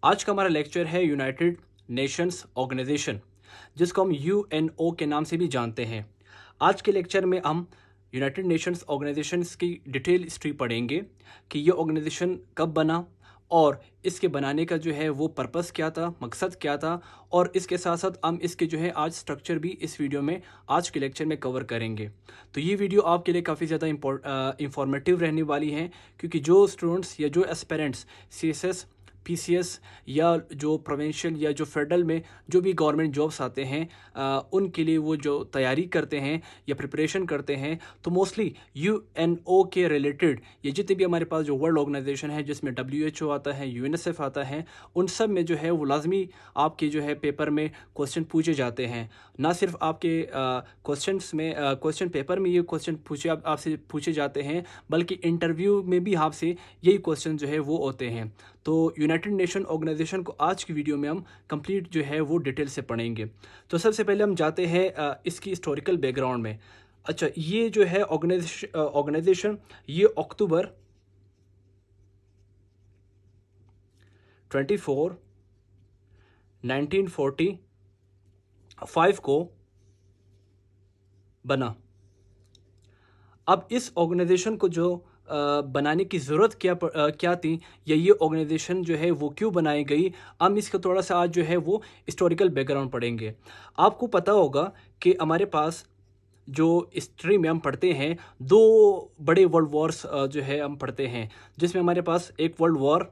आज का हमारा लेक्चर है यूनाइटेड नेशंस ऑर्गेनाइजेशन, जिसको हम यूएनओ के नाम से भी जानते हैं। आज के लेक्चर में हम यूनाइटेड नेशंस ऑर्गेनाइजेशंस की डिटेल हिस्ट्री पढ़ेंगे कि ये ऑर्गेनाइजेशन कब बना और इसके बनाने का जो है वो पर्पस क्या था, मकसद क्या था, और इसके साथ साथ हम इसके जो है आज स्ट्रक्चर भी इस वीडियो में आज के लेक्चर में कवर करेंगे। तो ये वीडियो आपके लिए काफ़ी ज़्यादा इंफॉर्मेटिव रहने वाली है, क्योंकि जो स्टूडेंट्स या जो एस्पिरेंट्स सीएसएस पीसीएस या जो प्रोविंशियल या जो फेडरल में जो भी गवर्नमेंट जॉब्स आते हैं, उनके लिए वो जो तैयारी करते हैं या प्रिपरेशन करते हैं, तो मोस्टली यूएनओ के रिलेटेड ये जितने भी हमारे पास जो वर्ल्ड ऑर्गेनाइजेशन है, जिसमें डब्ल्यूएचओ आता है, यूएनएसएफ आता है, उन सब में जो है वो लाजमी आपके जो है पेपर में क्वेश्चन पूछे जाते हैं। ना सिर्फ आपके क्वेश्चन पेपर में ये क्वेश्चन आपसे पूछे जाते हैं, बल्कि इंटरव्यू में भी आपसे यही क्वेश्चन जो है वो होते हैं। तो यूनाइटेड नेशन ऑर्गेनाइजेशन को आज की वीडियो में हम कंप्लीट जो है वो डिटेल से पढ़ेंगे। तो सबसे पहले हम जाते हैं इसकी हिस्टोरिकल बैकग्राउंड में। अच्छा, ये जो है ऑर्गेनाइजेशन ये अक्टूबर 24 1945 को बना। अब इस ऑर्गेनाइजेशन को जो बनाने की ज़रूरत क्या थी, या ये ऑर्गेनाइजेशन जो है वो क्यों बनाई गई, हम इसका थोड़ा सा आज जो है वो हिस्टोरिकल बैकग्राउंड पढ़ेंगे। आपको पता होगा कि हमारे पास जो हिस्ट्री में हम पढ़ते हैं, दो बड़े वर्ल्ड वॉर्स जो है हम पढ़ते हैं, जिसमें हमारे पास एक वर्ल्ड वॉर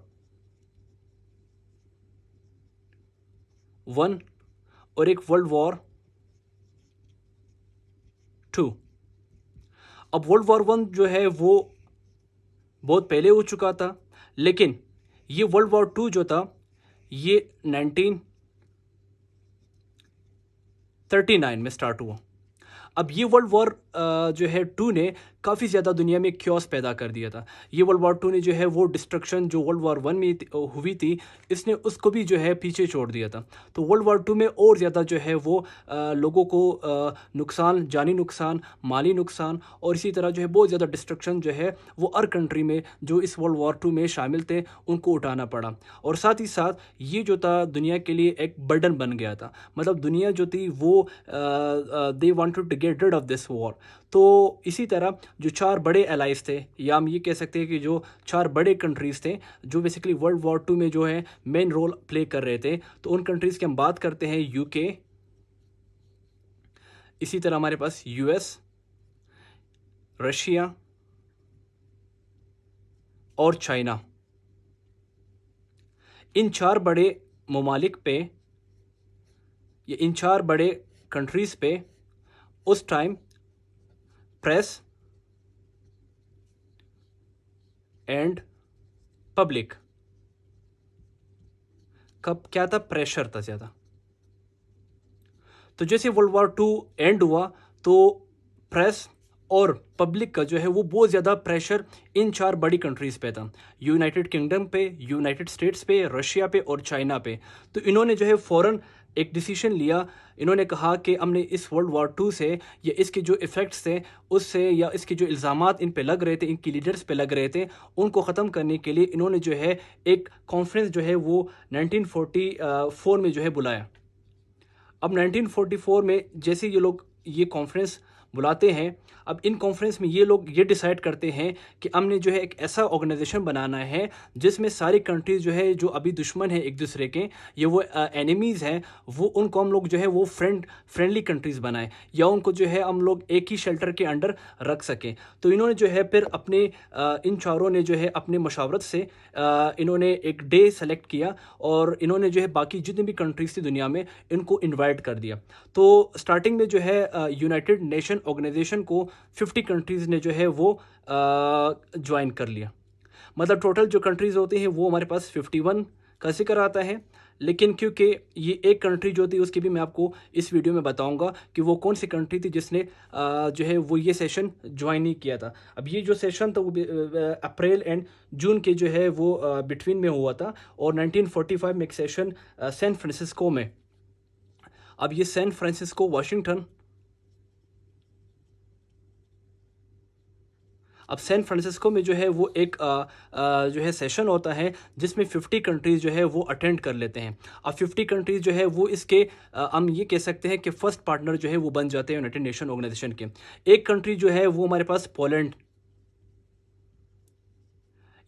1 और एक वर्ल्ड वॉर 2। अब वर्ल्ड वॉर 1 जो है वो बहुत पहले हो चुका था, लेकिन ये वर्ल्ड वॉर 2 जो था ये 1939 में स्टार्ट हुआ। अब ये वर्ल्ड वॉर जो है 2 ने काफ़ी ज़्यादा दुनिया में क्योस पैदा कर दिया था। ये वर्ल्ड वॉर 2 ने जो है वो डिस्ट्रक्शन जो वर्ल्ड वॉर 1 में हुई थी, इसने उसको भी जो है पीछे छोड़ दिया था। तो वर्ल्ड वॉर 2 में और ज़्यादा जो है वो लोगों को नुकसान, जानी नुकसान, माली नुकसान, और इसी तरह जो है बहुत ज़्यादा डिस्ट्रक्शन जो है वो हर कंट्री में जो इस वर्ल्ड वॉर 2 में शामिल थे उनको उठाना पड़ा। और साथ ही साथ ये जो था दुनिया के लिए एक बर्डन बन गया था। मतलब दुनिया जो थी वो they wanted to get rid of this war. तो इसी तरह जो 4 बड़े एलाइज थे, या हम ये कह सकते हैं कि जो 4 बड़े कंट्रीज़ थे जो बेसिकली वर्ल्ड वॉर 2 में जो है मेन रोल प्ले कर रहे थे, तो उन कंट्रीज़ की हम बात करते हैं यूके, इसी तरह हमारे पास यूएस, रशिया और चाइना। इन 4 बड़े ममालिक पे या इन 4 बड़े कंट्रीज़ पे उस टाइम प्रेस एंड पब्लिक कब क्या था, प्रेशर था ज़्यादा। तो जैसे वर्ल्ड वॉर 2 एंड हुआ, तो प्रेस और पब्लिक का जो है वो बहुत ज़्यादा प्रेशर इन 4 बड़ी कंट्रीज़ पे था, यूनाइटेड किंगडम पे, यूनाइटेड स्टेट्स पे, रशिया पे और चाइना पे। तो इन्होंने जो है फ़ौरन एक डिसीजन लिया। इन्होंने कहा कि हमने इस वर्ल्ड वॉर 2 से या इसके जो इफ़ेक्ट्स थे उससे, या इसके जो इल्ज़ामात इन पे लग रहे थे, इनकी लीडर्स पे लग रहे थे, उनको ख़त्म करने के लिए इन्होंने जो है एक कॉन्फ्रेंस जो है वो 1944 में जो है बुलाया। अब 1944 में जैसे ये लोग ये कॉन्फ्रेंस बुलाते हैं, अब इन कॉन्फ्रेंस में ये लोग ये डिसाइड करते हैं कि हमने जो है एक ऐसा ऑर्गेनाइजेशन बनाना है जिसमें सारी कंट्रीज़ जो है जो अभी दुश्मन है एक दूसरे के, ये वो एनिमीज़ हैं, वो उनको हम लोग जो है वो फ्रेंडली कंट्रीज़ बनाएं, या उनको जो है हम लोग एक ही शेल्टर के अंडर रख सकें। तो इन्होंने जो है फिर अपने इन चारों ने जो है अपने मशावरत से इन्होंने एक डे सेलेक्ट किया, और इन्होंने जो है बाकी जितनी भी कंट्रीज़ थी दुनिया में इनको इन्वाइट कर दिया। तो स्टार्टिंग में जो है यूनाइटेड नेशन ऑर्गेनाइजेशन को 50 कंट्रीज़ ने जो है वो ज्वाइन कर लिया। मतलब टोटल जो कंट्रीज़ होती हैं वो हमारे पास 51 का जिक्र आता है, लेकिन क्योंकि ये एक कंट्री जो थी उसकी भी मैं आपको इस वीडियो में बताऊंगा कि वो कौन सी कंट्री थी जिसने जो है वो ये सेशन ज्वाइन नहीं किया था। अब ये जो सेशन था वो अप्रैल एंड जून के जो है वो बिटवीन में हुआ था, और 1945 में एक सेशन सैन फ्रांसिस्को में। अब ये सैन फ्रांसिस्को, वाशिंगटन, अब सैन फ्रांसिस्को में जो है वो एक जो है सेशन होता है जिसमें 50 कंट्रीज़ जो है वो अटेंड कर लेते हैं। अब 50 कंट्रीज़ जो है वो इसके हम ये कह सकते हैं कि फर्स्ट पार्टनर जो है वो बन जाते हैं यूनाइटेड नेशन ऑर्गेनाइजेशन के। एक कंट्री जो है वो हमारे पास पोलैंड,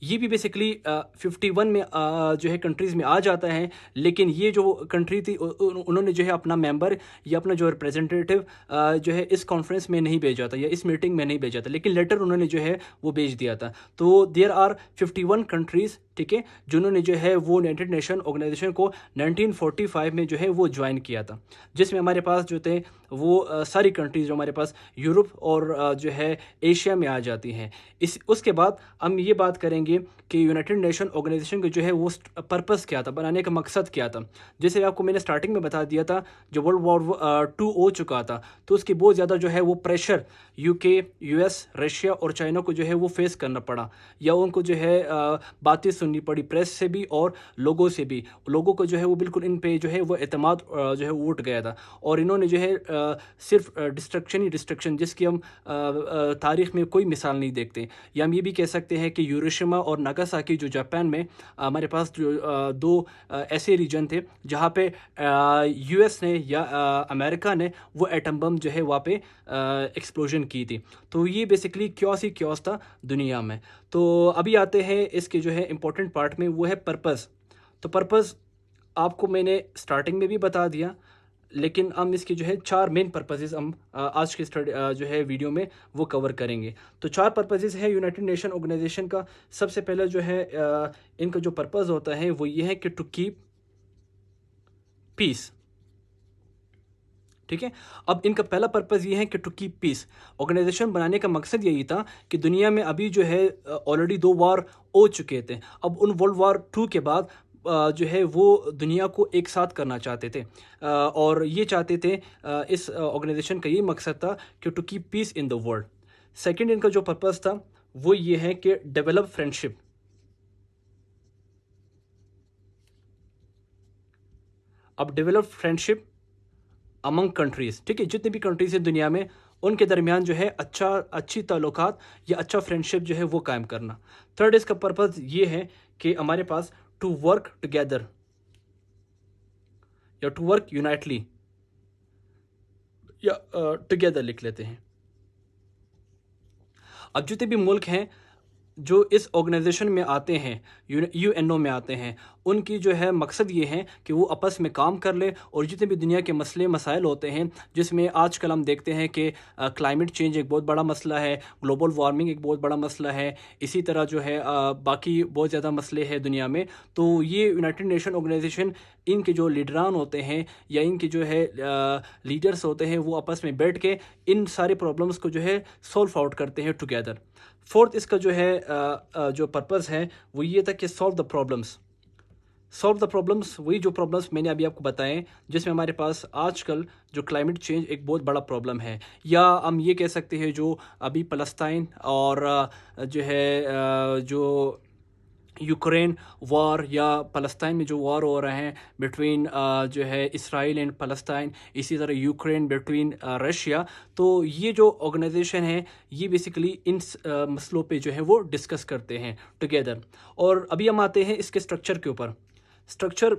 ये भी बेसिकली 51 में जो है कंट्रीज़ में आ जाता है, लेकिन ये जो कंट्री थी उन्होंने जो है अपना मेंबर या अपना जो रिप्रेजेंटेटिव जो है इस कॉन्फ्रेंस में नहीं भेजा था या इस मीटिंग में नहीं भेजा था, लेकिन लेटर उन्होंने जो है वो भेज दिया था। तो देयर आर 51 कंट्रीज़, ठीक है, जिन्होंने जो है वो यूनाइटेड नेशन ऑर्गेनाइजेशन को 1945 में जो है वो ज्वाइन किया था, जिसमें हमारे पास जो थे वो सारी कंट्रीज़ जो हमारे पास यूरोप और जो है एशिया में आ जाती हैं। इस उसके बाद हम ये बात करेंगे कि यूनाइटेड नेशन ऑर्गेनाइजेशन का जो है वो पर्पस क्या था, बनाने का मकसद क्या था। जैसे आपको मैंने स्टार्टिंग में बता दिया था, जो वर्ल्ड वॉर 2 हो चुका था तो उसकी बहुत ज़्यादा जो है वो प्रेशर यूके, यूएस, रशिया और चाइना को जो है वो फेस करना पड़ा, या उनको जो है बातें सुननी पड़ी प्रेस से भी और लोगों से भी। लोगों को जो है वो बिल्कुल इन पे जो है वो एतमाद जो है वो उठ गया था, और इन्होंने जो है सिर्फ डिस्ट्रक्शन ही डिस्ट्रक्शन, जिसकी हम तारीख़ में कोई मिसाल नहीं देखते। या हम ये भी कह सकते हैं कि हिरोशिमा और नागासाकी जो जापान में हमारे पास जो दो ऐसे रीजन थे जहाँ पे यूएस ने या अमेरिका ने वो एटम बम जो है वहाँ पे एक्सप्लोजन की थी। तो ये बेसिकली क्योस ही क्योस था दुनिया में। तो अभी आते हैं इसके जो है इम्पोर्टेंट पार्ट में, वो है पर्पस। तो पर्पस आपको मैंने स्टार्टिंग में भी बता दिया, लेकिन हम इसके जो है 4 मेन पर्पसेस हम आज के स्टडी जो है वीडियो में वो कवर करेंगे। तो 4 पर्पसेस है यूनाइटेड नेशन ऑर्गेनाइजेशन का। सबसे पहला जो है इनका जो पर्पस होता है वो ये है कि टू कीप पीस, ठीक है। अब इनका पहला पर्पस ये है कि टू कीप पीस। ऑर्गेनाइजेशन बनाने का मकसद यही था कि दुनिया में अभी जो है ऑलरेडी 2 वॉर हो चुके थे। अब उन वर्ल्ड वॉर 2 के बाद जो है वो दुनिया को एक साथ करना चाहते थे, और ये चाहते थे, इस ऑर्गेनाइजेशन का ये मकसद था कि to keep peace in the world. Second इनका जो पर्पस था वो ये है कि डेवलप फ्रेंडशिप। अब डेवलप फ्रेंडशिप अमंग कंट्रीज़, ठीक है, जितने भी कंट्रीज़ हैं दुनिया में उनके दरमियान जो है अच्छी ताल्लुकात या अच्छा फ्रेंडशिप जो है वो कायम करना। थर्ड इसका पर्पस ये है कि हमारे पास टू वर्क टुगेदर या टू वर्क यूनाइटली, या टुगेदर लिख लेते हैं। अब जितने भी मुल्क हैं जो इस ऑर्गेनाइजेशन में आते हैं, यूएनओ में आते हैं, उनकी जो है मकसद ये है कि वो आपस में काम कर ले, और जितने भी दुनिया के मसले मसाइल होते हैं, जिसमें आजकल हम देखते हैं कि क्लाइमेट चेंज एक बहुत बड़ा मसला है, ग्लोबल वार्मिंग एक बहुत बड़ा मसला है, इसी तरह जो है बाकी बहुत ज़्यादा मसले हैं दुनिया में। तो ये यूनाइटेड नेशन ऑर्गेनाइजेशन, इनके जो लीडरान होते हैं या इनके जो है लीडर्स होते हैं, वो आपस में बैठ के इन सारे प्रॉब्लम्स को जो है सॉल्व आउट करते हैं टुगेदर। फोर्थ इसका जो है जो पर्पस है वो ये था कि सॉल्व द प्रॉब्लम्स, वही जो प्रॉब्लम्स मैंने अभी आपको बताएं, जिसमें हमारे पास आजकल जो क्लाइमेट चेंज एक बहुत बड़ा प्रॉब्लम है, या हम ये कह सकते हैं जो अभी फ़लस्तीन और जो है जो यूक्रेन वॉर, या फ़लस्तीन में जो वॉर हो रहे हैं बिटवीन जो है इसराइल एंड फ़लस्तीन, इसी तरह यूक्रेन बिटवीन रशिया। तो ये जो ऑर्गेनाइजेशन है ये बेसिकली इन मसलों पे जो है वो डिस्कस करते हैं टुगेदर। और अभी हम आते हैं इसके स्ट्रक्चर के ऊपर। स्ट्रक्चर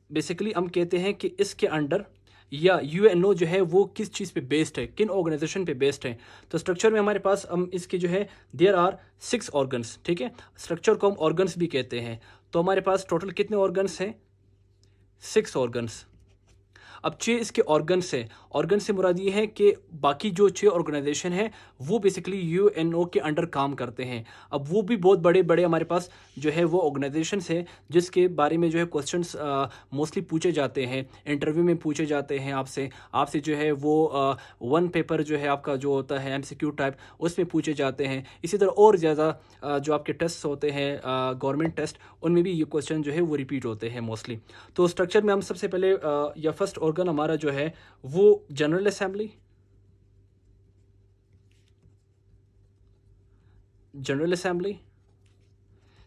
बेसिकली हम कहते हैं कि इसके अंडर या यूएनओ जो है वो किस चीज़ पे बेस्ड है, किन ऑर्गेनाइजेशन पे बेस्ड है। तो स्ट्रक्चर में हमारे पास हम इसके जो है देयर आर 6 ऑर्गन्स, ठीक है। स्ट्रक्चर को हम ऑर्गन्स भी कहते हैं। तो हमारे पास टोटल कितने ऑर्गन्स हैं? 6 ऑर्गन्स। अब 6 इसके ऑर्गन से मुराद ये है कि बाकी जो 6 ऑर्गेनाइजेशन है वो बेसिकली यूएनओ के अंडर काम करते हैं। अब वो भी बहुत बड़े बड़े हमारे पास जो है वो ऑर्गेनाइजेशन है, जिसके बारे में जो है क्वेश्चंस मोस्टली पूछे जाते हैं, इंटरव्यू में पूछे जाते हैं आपसे जो है वो वन पेपर जो है आपका जो होता है एमसीक्यू टाइप, उसमें पूछे जाते हैं। इसी तरह और ज़्यादा जो आपके टेस्ट होते हैं गवर्नमेंट टेस्ट, उनमें भी ये क्वेश्चन जो है वो रिपीट होते हैं मोस्टली। तो स्ट्रक्चर में हम सबसे पहले या फर्स्ट ऑर्गन हमारा जो है वो जनरल असेंबली।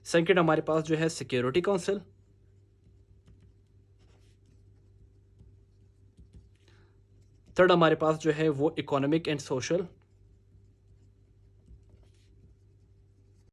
सेकंड हमारे पास जो है सिक्योरिटी काउंसिल। थर्ड हमारे पास जो है वो इकोनॉमिक एंड सोशल